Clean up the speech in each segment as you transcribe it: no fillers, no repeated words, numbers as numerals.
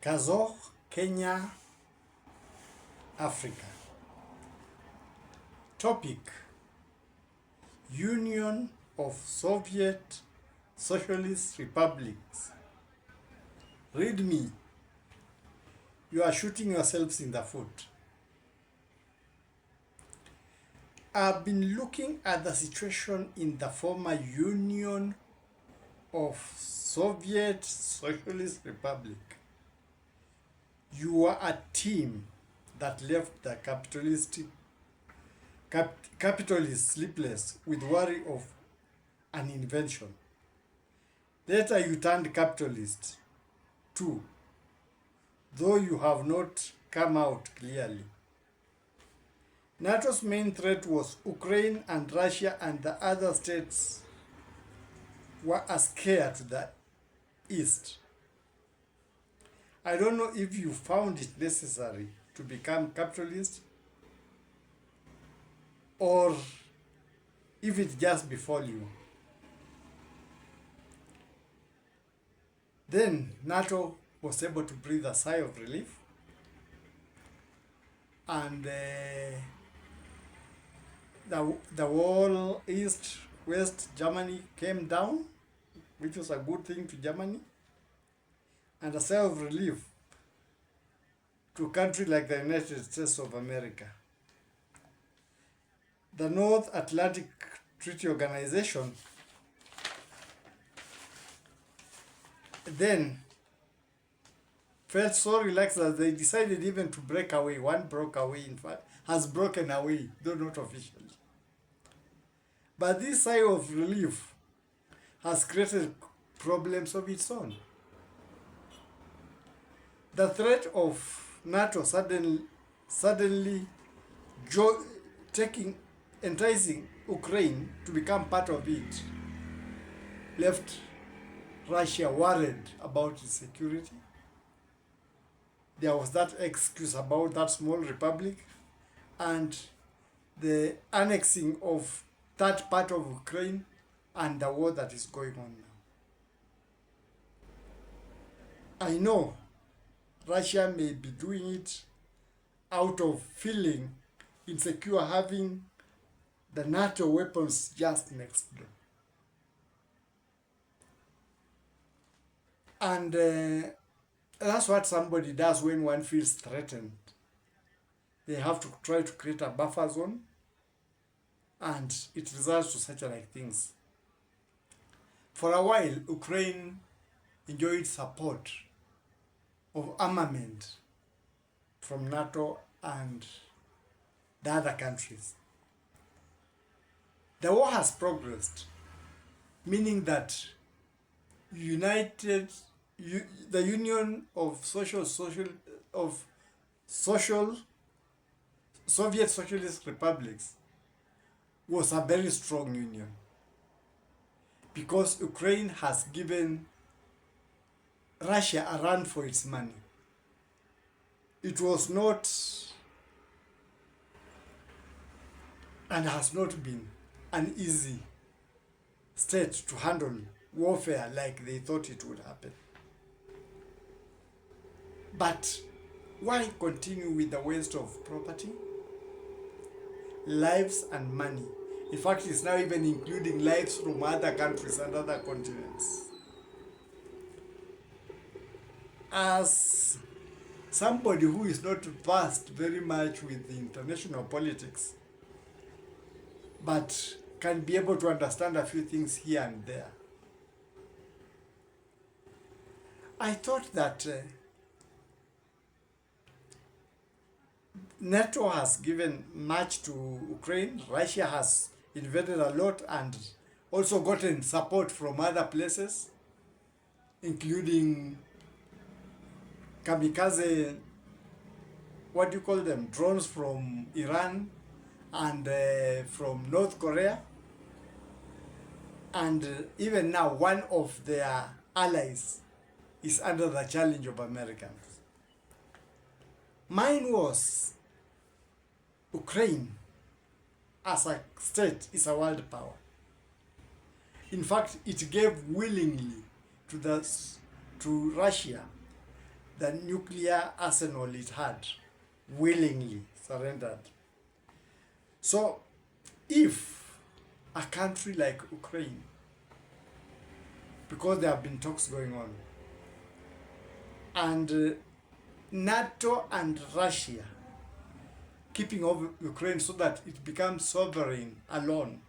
Kadzo, Kenya, Africa. Topic: Union of Soviet Socialist Republics. Read me. You are shooting yourselves in the foot. I've been looking at the situation in the former Union of Soviet Socialist Republic. You are a team that left the capitalist sleepless with worry of an invention. Later you turned capitalist too, though you have not come out clearly. NATO's main threat was Ukraine, and Russia and the other states were a scare to the East. I don't know if you found it necessary to become capitalist or if it just befell you. Then NATO was able to breathe a sigh of relief, and the whole East, West Germany came down, which was a good thing to Germany, and a sigh of relief to a country like the United States of America. The North Atlantic Treaty Organization then felt so relaxed that they decided even to break away. One broke away, in fact, has broken away, though not officially. But this sigh of relief has created problems of its own. The threat of NATO suddenly enticing Ukraine to become part of it left Russia worried about its security. There was that excuse about that small republic and the annexing of that part of Ukraine and the war that is going on now. I know Russia may be doing it out of feeling insecure having the NATO weapons just next door. And that's what somebody does when one feels threatened. They have to try to create a buffer zone, and it results to such like things. For a while, Ukraine enjoyed support of armament from NATO and the other countries. The war has progressed, meaning that the Union of Soviet Socialist Republics was a very strong union because Ukraine has given Russia a run for its money. It was not and has not been an easy state to handle warfare like they thought it would happen. But why continue with the waste of property, lives and money? In fact, it's now even including lives from other countries and other continents. As somebody who is not versed very much with the international politics, but can be able to understand a few things here and there, I thought that NATO has given much to Ukraine. Russia has invaded a lot and also gotten support from other places, including kamikaze, what do you call them, drones from Iran and from North Korea. And even now, one of their allies is under the challenge of Americans. Mine was Ukraine as a state is a world power. In fact, it gave willingly to Russia the nuclear arsenal it had willingly surrendered. So if a country like Ukraine, because there have been talks going on, and NATO and Russia keeping over Ukraine so that it becomes sovereign alone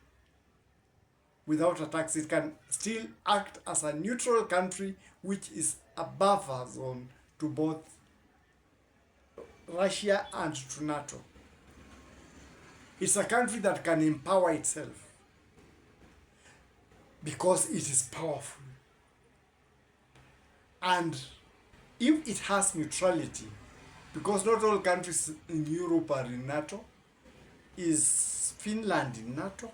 without attacks, it can still act as a neutral country which is a buffer zone to both Russia and to NATO. It's a country that can empower itself because it is powerful. And if it has neutrality, because not all countries in Europe are in NATO, is Finland in NATO?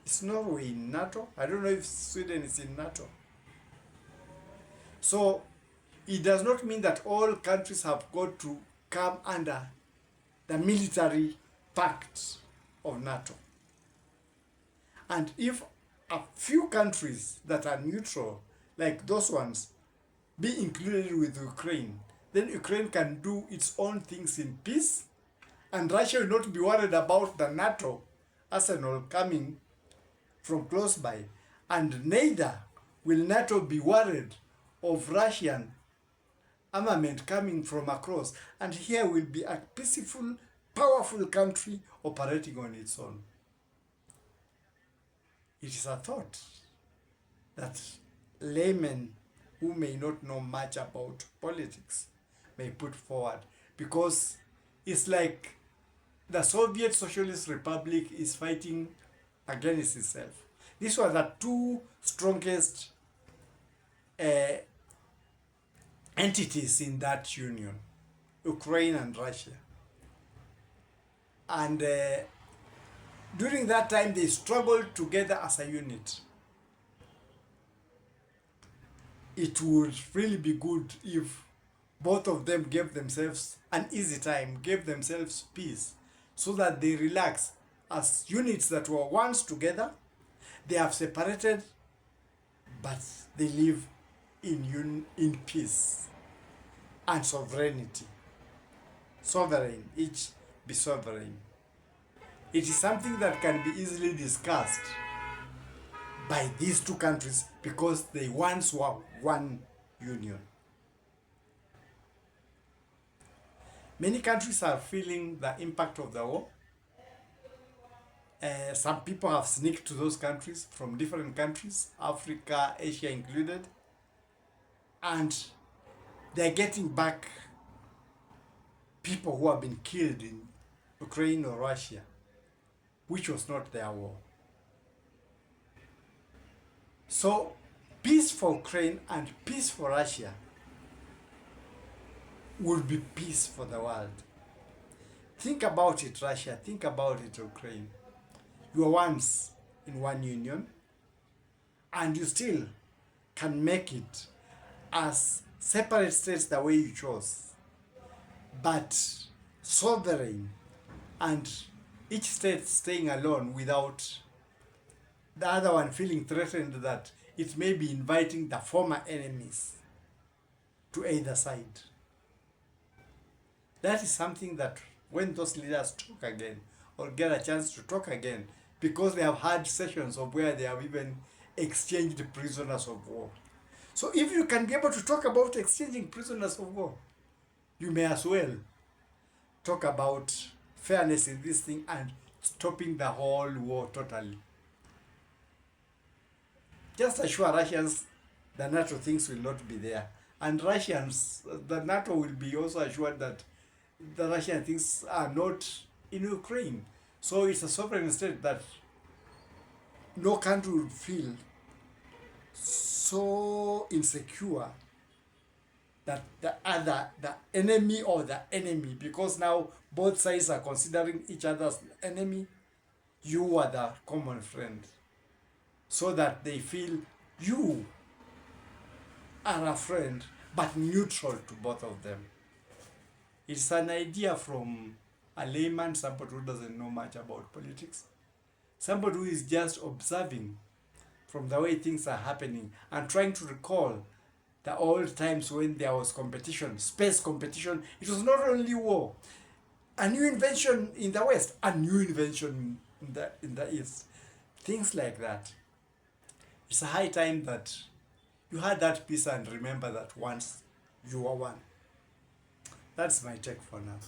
Is Norway in NATO? I don't know if Sweden is in NATO. So it does not mean that all countries have got to come under the military pact of NATO. And if a few countries that are neutral, like those ones, be included with Ukraine, then Ukraine can do its own things in peace, and Russia will not be worried about the NATO arsenal coming from close by, and neither will NATO be worried of Russian armament coming from across, and here will be a peaceful, powerful country operating on its own. It is a thought that laymen who may not know much about politics may put forward, because it's like the Soviet Socialist Republic is fighting against itself. These were the two strongest entities in that union, Ukraine and Russia. And during that time, they struggled together as a unit. It would really be good if both of them gave themselves an easy time, gave themselves peace, so that they relax as units that were once together. They have separated, but they live in peace and sovereignty. Sovereign, each be sovereign. It is something that can be easily discussed by these two countries because they once were one union. Many countries are feeling the impact of the war. Some people have sneaked to those countries from different countries, Africa, Asia included, and they're getting back people who have been killed in Ukraine or Russia, which was not their war. So, peace for Ukraine and peace for Russia would be peace for the world. Think about it, Russia. Think about it, Ukraine. You were once in one union, and you still can make it as separate states the way you chose, but sovereign, and each state staying alone without the other one feeling threatened that it may be inviting the former enemies to either side. That is something that when those leaders talk again, or get a chance to talk again, because they have had sessions of where they have even exchanged prisoners of war. So if you can be able to talk about exchanging prisoners of war, you may as well talk about fairness in this thing and stopping the whole war totally. Just assure Russians the NATO things will not be there. And Russians, the NATO will be also assured that the Russian things are not in Ukraine. So it's a sovereign state that no country would feel so insecure that the enemy or the enemy, because now both sides are considering each other's enemy, you are the common friend. So that they feel you are a friend, but neutral to both of them. It's an idea from a layman, somebody who doesn't know much about politics, somebody who is just observing from the way things are happening and trying to recall The old times when there was competition, space competition. It was not only war. A new invention in the West, a new invention in the East. Things like that. It's a high time that you had that peace and remember that once you were one. That's my take for now.